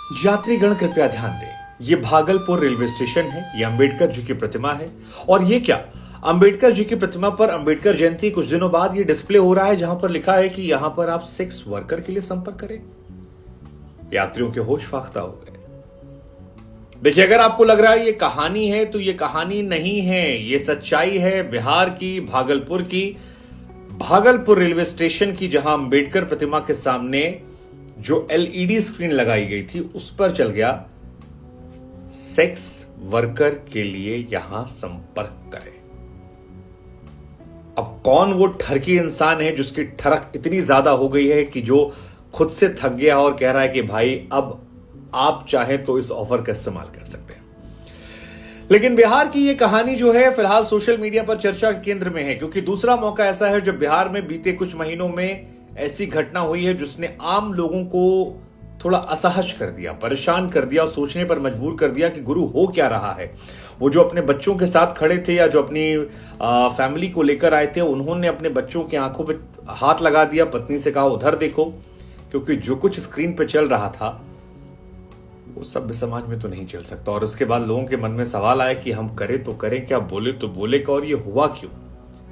यात्रीगण कृपया ध्यान दें, ये भागलपुर रेलवे स्टेशन है। ये अंबेडकर जी की प्रतिमा है। और ये क्या, अंबेडकर जी की प्रतिमा पर अंबेडकर जयंती कुछ दिनों बाद ये डिस्प्ले हो रहा है, जहां पर लिखा है कि यहां पर आप सेक्स वर्कर के लिए संपर्क करें। यात्रियों के होश फाख्ता हो गए। देखिए, अगर आपको लग रहा है ये कहानी है, तो ये कहानी नहीं है, ये सच्चाई है बिहार की, भागलपुर की। भागलपुर रेलवे स्टेशन की, जहां अंबेडकर प्रतिमा के सामने जो एलईडी स्क्रीन लगाई गई थी, उस पर चल गया सेक्स वर्कर के लिए यहां संपर्क करें। अब कौन वो ठरकी इंसान है जिसकी ठरक इतनी ज्यादा हो गई है कि जो खुद से थक गया और कह रहा है कि भाई अब आप चाहे तो इस ऑफर का इस्तेमाल कर सकते हैं। लेकिन बिहार की ये कहानी जो है फिलहाल सोशल मीडिया पर चर्चा के केंद्र में है, क्योंकि दूसरा मौका ऐसा है जब बिहार में बीते कुछ महीनों में ऐसी घटना हुई है जिसने आम लोगों को थोड़ा असहज कर दिया, परेशान कर दिया और सोचने पर मजबूर कर दिया कि गुरु हो क्या रहा है। वो जो अपने बच्चों के साथ खड़े थे या जो अपनी फैमिली को लेकर आए थे, उन्होंने अपने बच्चों की आंखों पे हाथ लगा दिया, पत्नी से कहा उधर देखो, क्योंकि जो कुछ स्क्रीन पे चल रहा था वो सभ्य समाज में तो नहीं चल सकता। और उसके बाद लोगों के मन में सवाल आया कि हम करें तो करें क्या, बोले तो बोले क्या, और ये हुआ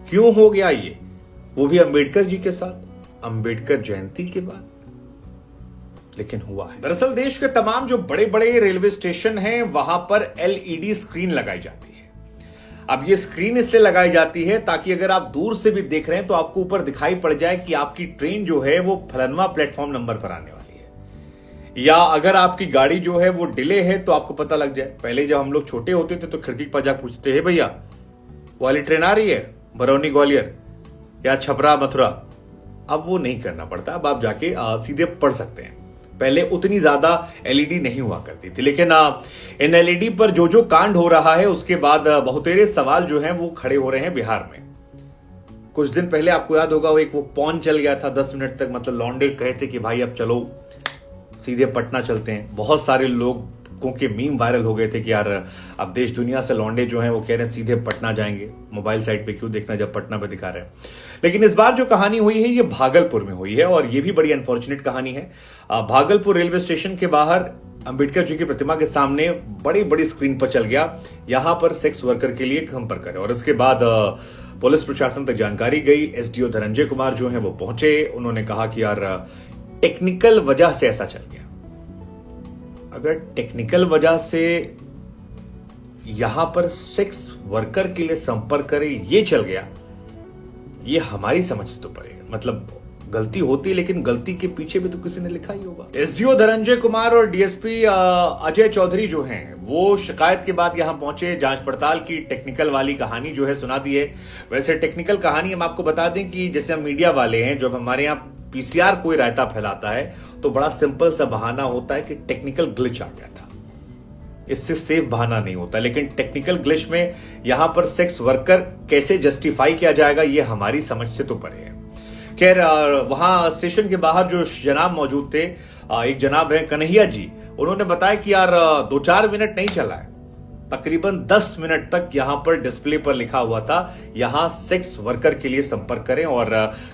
क्यों हो गया ये, वो भी अंबेडकर जी के साथ, अंबेडकर जयंती के बाद। लेकिन हुआ है। दरअसल देश के तमाम जो बड़े बड़े रेलवे स्टेशन हैं, वहां पर एलईडी स्क्रीन लगाई जाती है। अब ये स्क्रीन इसलिए लगाई जाती है ताकि अगर आप दूर से भी देख रहे हैं तो आपको ऊपर दिखाई पड़ जाए कि आपकी ट्रेन जो है वो फलानवा प्लेटफॉर्म नंबर पर आने वाली है, या अगर आपकी गाड़ी जो है वो डिले है तो आपको पता लग जाए। पहले जब हम लोग छोटे होते थे तो खिड़की पर जा पूछते हैं, भैया वो वाली ट्रेन आ रही है बरौनी ग्वालियर या छपरा मथुरा। अब वो नहीं करना पड़ता, अब आप जाके सीधे पढ़ सकते हैं। पहले उतनी ज्यादा एलईडी नहीं हुआ करती थी, लेकिन इन एलईडी पर जो कांड हो रहा है उसके बाद बहुतेरे सवाल जो हैं वो खड़े हो रहे हैं बिहार में। कुछ दिन पहले आपको याद होगा वो पॉन चल गया था 10 मिनट तक, मतलब लौंडे कहे थे कि भाई अब चलो सीधे पटना चलते हैं। बहुत सारे लोगों के मीम वायरल हो गए थे कि यार अब देश दुनिया से लौंडे जो हैं वो कह रहे हैं सीधे पटना जाएंगे, मोबाइल साइट पे क्यों देखना जब पटना पे दिखा रहे हैं। लेकिन इस बार जो कहानी हुई है ये भागलपुर में हुई है, और ये भी बड़ी अनफॉर्चुनेट कहानी है। भागलपुर रेलवे स्टेशन के बाहर अंबेडकर जी की प्रतिमा के सामने बड़ी बड़ी स्क्रीन पर चल गया, यहां पर सेक्स वर्कर के लिए संपर्क करें। और इसके बाद पुलिस प्रशासन तक जानकारी गई। एसडीओ धनंजय कुमार जो है वो पहुंचे, उन्होंने कहा कि यार टेक्निकल वजह से ऐसा चल गया। अगर टेक्निकल वजह से यहां पर सेक्स वर्कर के लिए संपर्क करें ये चल गया, ये हमारी समझ से तो पड़ेगा। मतलब गलती होती, लेकिन गलती के पीछे भी तो किसी ने लिखा ही होगा। एसडीओ धनंजय कुमार और डीएसपी अजय चौधरी जो हैं वो शिकायत के बाद यहां पहुंचे, जांच पड़ताल की, टेक्निकल वाली कहानी जो है सुना दी है। वैसे टेक्निकल कहानी हम आपको बता दें कि जैसे हम मीडिया वाले हैं, जब हमारे यहाँ पीसीआर कोई रायता फैलाता है तो बड़ा सिंपल सा बहाना होता है कि टेक्निकल ग्लिच आ गया था। इससे सेफ बहाना नहीं होता, लेकिन टेक्निकल ग्लिच में यहां पर सेक्स वर्कर कैसे जस्टिफाई किया जाएगा ये हमारी समझ से तो परे है। खैर, वहां स्टेशन के बाहर जो जनाब मौजूद थे, एक जनाब है कन्हैया जी, उन्होंने बताया कि यार 2-4 मिनट नहीं चला है, तकरीबन 10 मिनट तक यहां पर डिस्प्ले पर लिखा हुआ था यहां सेक्स वर्कर के लिए संपर्क करें। और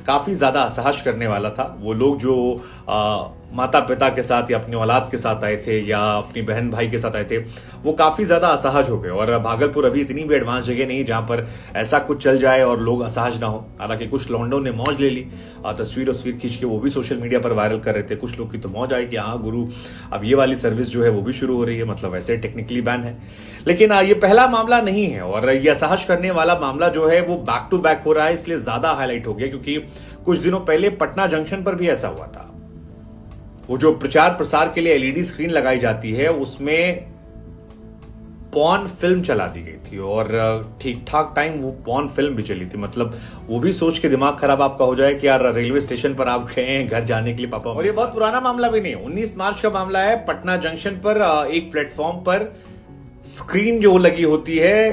काफी ज्यादा असहज करने वाला था। वो लोग जो माता पिता के साथ या अपनी औलाद के साथ आए थे या अपनी बहन भाई के साथ आए थे, वो काफी ज्यादा असहज हो गए। और भागलपुर अभी इतनी भी एडवांस जगह नहीं जहां पर ऐसा कुछ चल जाए और लोग असहज ना हो। हालांकि कुछ लौंडों ने मौज ले ली, तस्वीर खींच के वो भी सोशल मीडिया पर वायरल कर रहे थे। कुछ लोग की तो मौज आई कि हाँ गुरु अब ये वाली सर्विस जो है वो भी शुरू हो रही है, मतलब वैसे टेक्निकली बैन है। लेकिन ये पहला मामला नहीं है, और ये असहज करने वाला मामला जो है वो बैक टू बैक हो रहा है, इसलिए ज्यादा हाईलाइट हो गया। क्योंकि कुछ दिनों पहले पटना जंक्शन पर भी ऐसा हुआ था। वो जो प्रचार प्रसार के लिए एलईडी स्क्रीन लगाई जाती है उसमें पॉर्न फिल्म चला दी गई थी, और ठीक ठाक टाइम वो पॉर्न फिल्म भी चली थी। मतलब वो भी सोच के दिमाग खराब आपका हो जाए कि यार रेलवे स्टेशन पर आप गए हैं घर जाने के लिए पापा। और ये बहुत पुराना मामला भी नहीं है, 19 मार्च का मामला है। पटना जंक्शन पर एक प्लेटफॉर्म पर स्क्रीन जो लगी होती है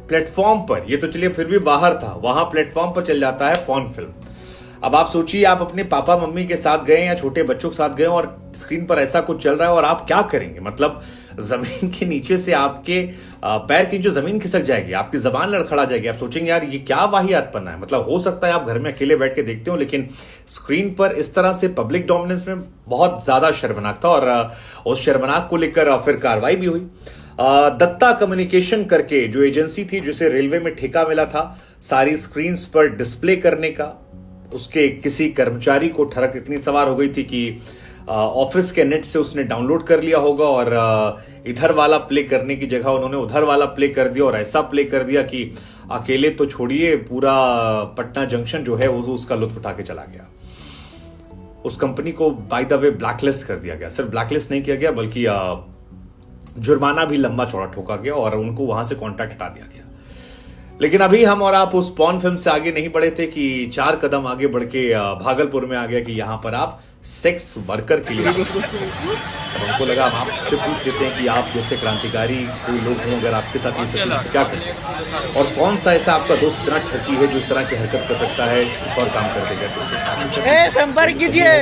प्लेटफॉर्म पर, ये तो चलिए फिर भी बाहर था, वहां प्लेटफॉर्म पर चल जाता है पॉर्न फिल्म। अब आप सोचिए, आप अपने पापा मम्मी के साथ गए या छोटे बच्चों के साथ गए और स्क्रीन पर ऐसा कुछ चल रहा है और आप क्या करेंगे? मतलब जमीन के नीचे से आपके पैर की जो जमीन खिसक जाएगी, आपकी जबान लड़खड़ा जाएगी। आप सोचेंगे यार ये क्या वाहियातपना है। मतलब हो सकता है आप घर में अकेले बैठ के देखते हो, लेकिन स्क्रीन पर इस तरह से पब्लिक डोमिनेंस में बहुत ज्यादा शर्मनाक था। और उस शर्मनाक को लेकर फिर कार्रवाई भी हुई। दत्ता कम्युनिकेशन करके जो एजेंसी थी जिसे रेलवे में ठेका मिला था सारी स्क्रीन्स पर डिस्प्ले करने का, उसके किसी कर्मचारी को ठरक इतनी सवार हो गई थी कि ऑफिस के नेट से उसने डाउनलोड कर लिया होगा और इधर वाला प्ले करने की जगह उन्होंने उधर वाला प्ले कर दिया और ऐसा प्ले कर दिया कि अकेले तो छोड़िए, पूरा पटना जंक्शन जो है वो उसका लुत्फ उठा के चला गया। उस कंपनी को बाय द वे ब्लैकलिस्ट कर दिया गया। सिर्फ ब्लैकलिस्ट नहीं किया गया बल्कि जुर्माना भी लंबा चौड़ा ठोका गया और उनको वहां से कॉन्ट्रैक्ट हटा दिया गया। लेकिन अभी हम और आप उस पॉर्न फिल्म से आगे नहीं बढ़े थे कि 4 कदम आगे बढ़ के भागलपुर में आ गया कि यहां पर आप सेक्स वर्कर के लिए हमको लगा हम आपसे पूछ लेते हैं कि आप जैसे क्रांतिकारी कोई लोग हों, अगर आपके साथ ये सब तो क्या करें, और कौन सा ऐसा आपका दोस्त इतना ठरकी है जो इस तरह की हरकत कर सकता है, कुछ और काम कर देगा। संपर्क कीजिए।